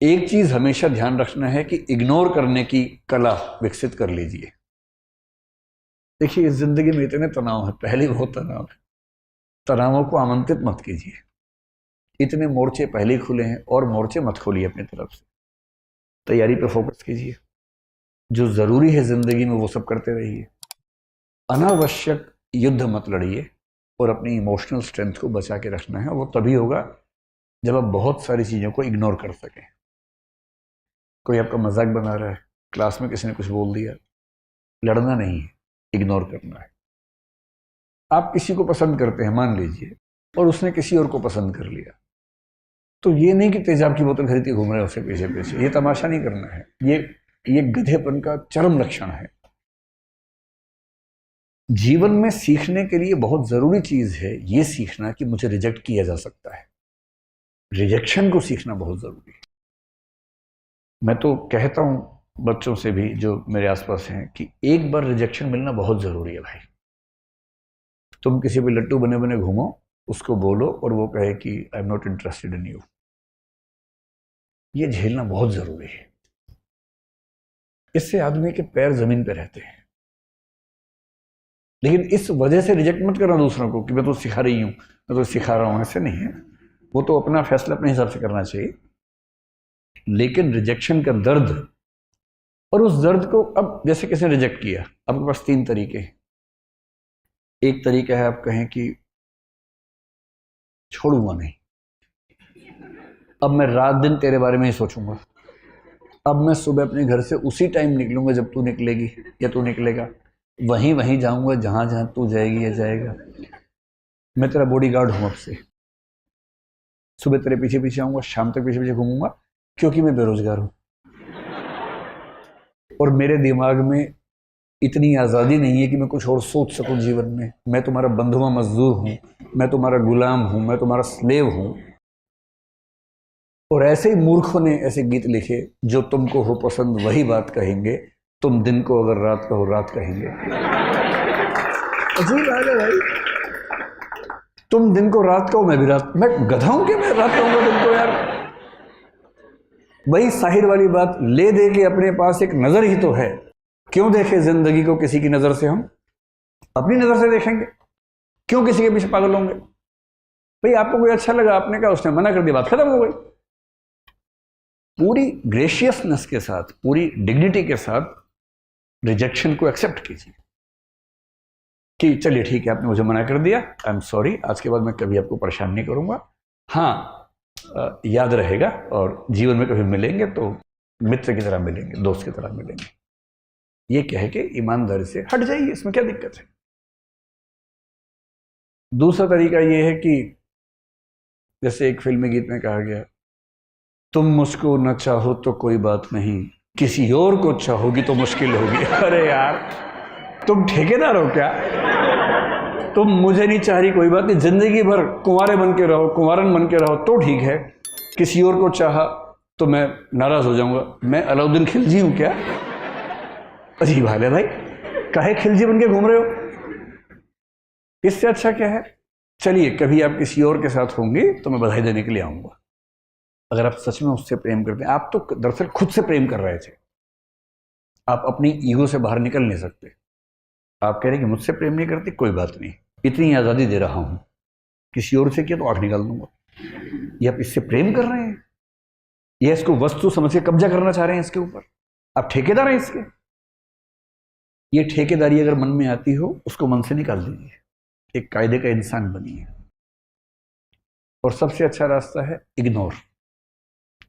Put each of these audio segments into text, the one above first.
एक चीज हमेशा ध्यान रखना है कि इग्नोर करने की कला विकसित कर लीजिए। देखिए, इस जिंदगी में इतने तनाव है, पहले बहुत तनाव है, तनावों को आमंत्रित मत कीजिए। इतने मोर्चे पहले ही खुले हैं और मोर्चे मत खोलिए अपनी तरफ से। तैयारी पे फोकस कीजिए, जो जरूरी है जिंदगी में वो सब करते रहिए। अनावश्यक युद्ध मत लड़िए और अपनी इमोशनल स्ट्रेंथ को बचा के रखना है। वो तभी होगा जब आप बहुत सारी चीज़ों को इग्नोर कर सकें। कोई आपका मजाक बना रहा है, क्लास में किसी ने कुछ बोल दिया, लड़ना नहीं है, इग्नोर करना है। आप किसी को पसंद करते हैं मान लीजिए, और उसने किसी और को पसंद कर लिया, तो ये नहीं कि तेजाब की बोतल खरीद के घूम रहे हैं उसके पीछे पीछे। ये तमाशा नहीं करना है, ये गधेपन का चरम लक्षण है। जीवन में सीखने के लिए बहुत जरूरी चीज है ये सीखना कि मुझे रिजेक्ट किया जा सकता है। रिजेक्शन को सीखना बहुत जरूरी है। मैं तो कहता हूं बच्चों से भी जो मेरे आसपास हैं कि एक बार रिजेक्शन मिलना बहुत जरूरी है भाई। तुम किसी भी लट्टू बने बने घूमो, उसको बोलो और वो कहे कि I am not interested in you, ये झेलना बहुत जरूरी है। इससे आदमी के पैर जमीन पे रहते हैं। लेकिन इस वजह से रिजेक्ट मत करना दूसरों को कि मैं तो सिखा रही हूं, मैं तो सिखा रहा हूं, ऐसे नहीं है। वो तो अपना फैसला अपने हिसाब से करना चाहिए। लेकिन रिजेक्शन का दर्द, और उस दर्द को, अब जैसे किसी ने रिजेक्ट किया, आपके पास 3 तरीके हैं। एक तरीका है आप कहें कि छोड़ूंगा नहीं, अब मैं रात दिन तेरे बारे में ही सोचूंगा, अब मैं सुबह अपने घर से उसी टाइम निकलूंगा जब तू निकलेगी या तू निकलेगा, वहीं जाऊंगा जहां जहां तू जाएगी या जाएगा। मैं तेरा बॉडीगार्ड हूं, अब से सुबह तेरे पीछे पीछे आऊंगा, शाम तक पीछे पीछे घूमूंगा, क्योंकि मैं बेरोजगार हूं और मेरे दिमाग में इतनी आज़ादी नहीं है कि मैं कुछ और सोच सकूं जीवन में। मैं तुम्हारा बंधुआ मजदूर हूं, मैं तुम्हारा गुलाम हूं, मैं तुम्हारा स्लेव हूं। और ऐसे ही मूर्खों ने ऐसे गीत लिखे, जो तुमको हो पसंद वही बात कहेंगे, तुम दिन को अगर रात कहो रात कहेंगे। अजीब बात है भाई, तुम दिन को रात कहो मैं भी रात, मैं गधा हूं कि मैं रात कहूंगा दिन को यार। वही साहिर वाली बात, ले दे के अपने पास एक नजर ही तो है, क्यों देखे जिंदगी को किसी की नजर से, हम अपनी नजर से देखेंगे, क्यों किसी के पीछे पागल होंगे। भाई आपको कोई अच्छा लगा, आपने कहा, उसने मना कर दिया, बात खत्म हो गई। पूरी ग्रेशियसनेस के साथ, पूरी डिग्निटी के साथ रिजेक्शन को एक्सेप्ट कीजिए कि चलिए ठीक है, आपने मुझे मना कर दिया, आई एम सॉरी, आज के बाद मैं कभी आपको परेशान नहीं करूंगा। हाँ, याद रहेगा, और जीवन में कभी मिलेंगे तो मित्र की तरह मिलेंगे, दोस्त की तरह मिलेंगे। ये कह के ईमानदारी से हट जाइए, इसमें क्या दिक्कत है। दूसरा तरीका ये है कि जैसे एक फिल्मी गीत में कहा गया, तुम मुझको न चाहो तो कोई बात नहीं, किसी और को चाहोगी तो मुश्किल होगी। अरे यार, तुम ठेकेदार हो क्या? तुम मुझे नहीं चाह रही, कोई बात नहीं, जिंदगी भर कुंवारे बन के रहो, कुंवारन बन के रहो तो ठीक है। किसी और को चाहा तो मैं नाराज हो जाऊंगा। मैं अलाउद्दीन खिलजी हूं क्या? अजीब हाल है भाई, काहे खिलजी बन के घूम रहे हो? इससे अच्छा क्या है? चलिए, कभी आप किसी और के साथ होंगे तो मैं बधाई देने के लिए आऊंगा। अगर आप सच में उससे प्रेम करते हैं, आप तो दरअसल खुद से प्रेम कर रहे थे, आप अपनी ईगो से बाहर निकल नहीं सकते। आप कह रहे हैं कि मुझसे प्रेम नहीं करती, कोई बात नहीं, इतनी आज़ादी दे रहा हूं, किसी और से किया तो आंख निकाल दूंगा। ये आप इससे प्रेम कर रहे हैं, ये इसको वस्तु समझ के कब्जा करना चाह रहे हैं इसके ऊपर, आप ठेकेदार हैं इसके। ये ठेकेदारी अगर मन में आती हो, उसको मन से निकाल दीजिए, एक कायदे का इंसान बनिए। और सबसे अच्छा रास्ता है इग्नोर।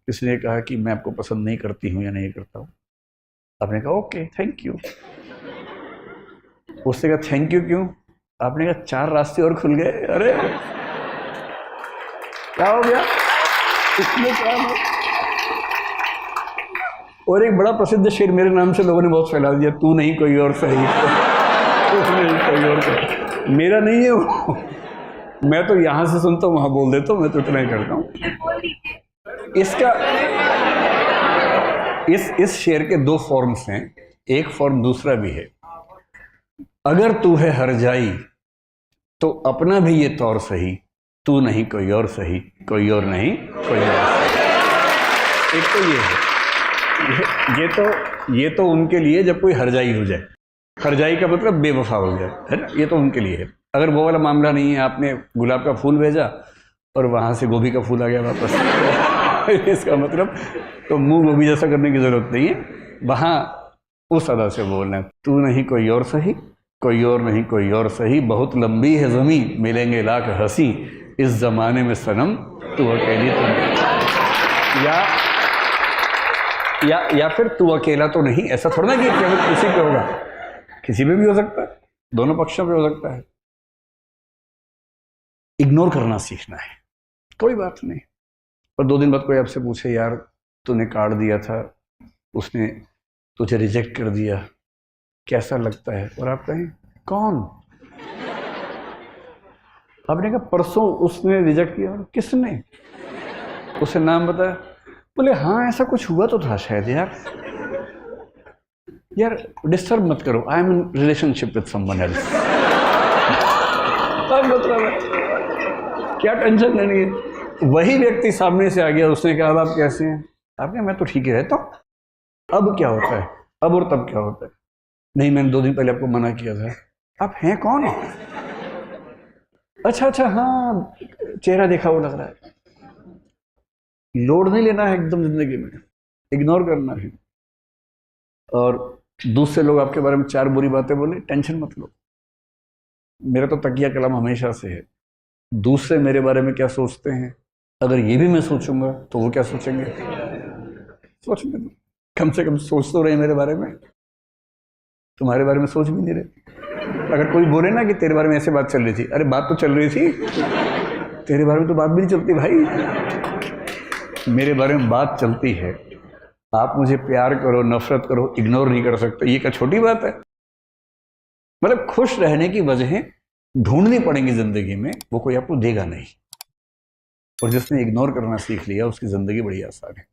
किसी ने कहा कि मैं आपको पसंद नहीं करती हूं या नहीं करता हूं, आपने कहा ओके थैंक यू। उससे कहा थैंक यू क्यों? आपने कहा 4 रास्ते और खुल गए। अरे क्या हो गया इसमें, क्या है? और एक बड़ा प्रसिद्ध शेर मेरे नाम से लोगों ने बहुत फैला दिया, तू नहीं कोई और सही, तू नहीं कोई और सही। मेरा नहीं है वो, मैं तो यहां से सुनता हूं वहां बोल देता हूं, मैं तो इतना ही करता हूं। इसका इस शेर के 2 फॉर्म्स हैं, एक फॉर्म दूसरा भी है। अगर तू है हर जाई तो अपना भी ये तौर सही, तू नहीं कोई और सही, कोई और नहीं कोई और सही। एक तो ये है, ये तो उनके लिए जब कोई हरजाई हो जाए, हरजाई का मतलब बेवफा हो जाए, है ना, ये तो उनके लिए है। अगर वो वाला मामला नहीं है, आपने गुलाब का फूल भेजा और वहाँ से गोभी का फूल आ गया वापस इसका मतलब तो मुंह गोभी जैसा करने की जरूरत नहीं है, वहाँ उस अदा से बोलना है, तू नहीं कोई और सही, कोई और नहीं कोई और सही, बहुत लंबी है ज़मीं, मिलेंगे लाख हंसी, इस ज़माने में सनम तू अकेली तो, या फिर तू अकेला तो नहीं, ऐसा थोड़ा ना कि केवल किसी पे होगा, किसी पे भी हो सकता है, दोनों पक्षों पे हो सकता है। इग्नोर करना सीखना है, कोई बात नहीं। और 2 दिन बाद कोई आपसे पूछे, यार तूने कार्ड दिया था, उसने तुझे रिजेक्ट कर दिया, कैसा लगता है? और आप कहें कौन? आपने कहा परसों उसने रिजेक्ट किया। किसने? उसे नाम बताया? बोले हाँ ऐसा कुछ हुआ तो था शायद। यार डिस्टर्ब मत करो, I am in relationship with someone else. मतलब है क्या टेंशन लेनी है? वही व्यक्ति सामने से आ गया, उसने कहा आप कैसे हैं? आपने मैं तो ठीक ही रहता हूँ। अब क्या होता है? अब और तब क्या होता है? नहीं मैंने 2 दिन पहले आपको मना किया था। आप हैं कौन? अच्छा हाँ चेहरा देखा वो लग रहा है। लोड नहीं लेना है एकदम जिंदगी में, इग्नोर करना है। और दूसरे लोग आपके बारे में 4 बुरी बातें बोले, टेंशन मत लो। मेरा तो तकिया कलम हमेशा से है, दूसरे मेरे बारे में क्या सोचते हैं, अगर ये भी मैं सोचूंगा तो वो क्या सोचेंगे? सोचने दो, कम से कम सोच तो रहे मेरे बारे में, तुम्हारे बारे में सोच भी नहीं रहे। अगर कोई बोले ना कि तेरे बारे में ऐसे बात चल रही थी, अरे बात तो चल रही थी, तेरे बारे में तो बात भी नहीं चलती भाई, मेरे बारे में बात चलती है। आप मुझे प्यार करो नफरत करो, इग्नोर नहीं कर सकते, ये क्या छोटी बात है? मतलब खुश रहने की वजहें ढूंढनी पड़ेंगी जिंदगी में, वो कोई आपको देगा नहीं। और जिसने इग्नोर करना सीख लिया उसकी जिंदगी बड़ी आसान है।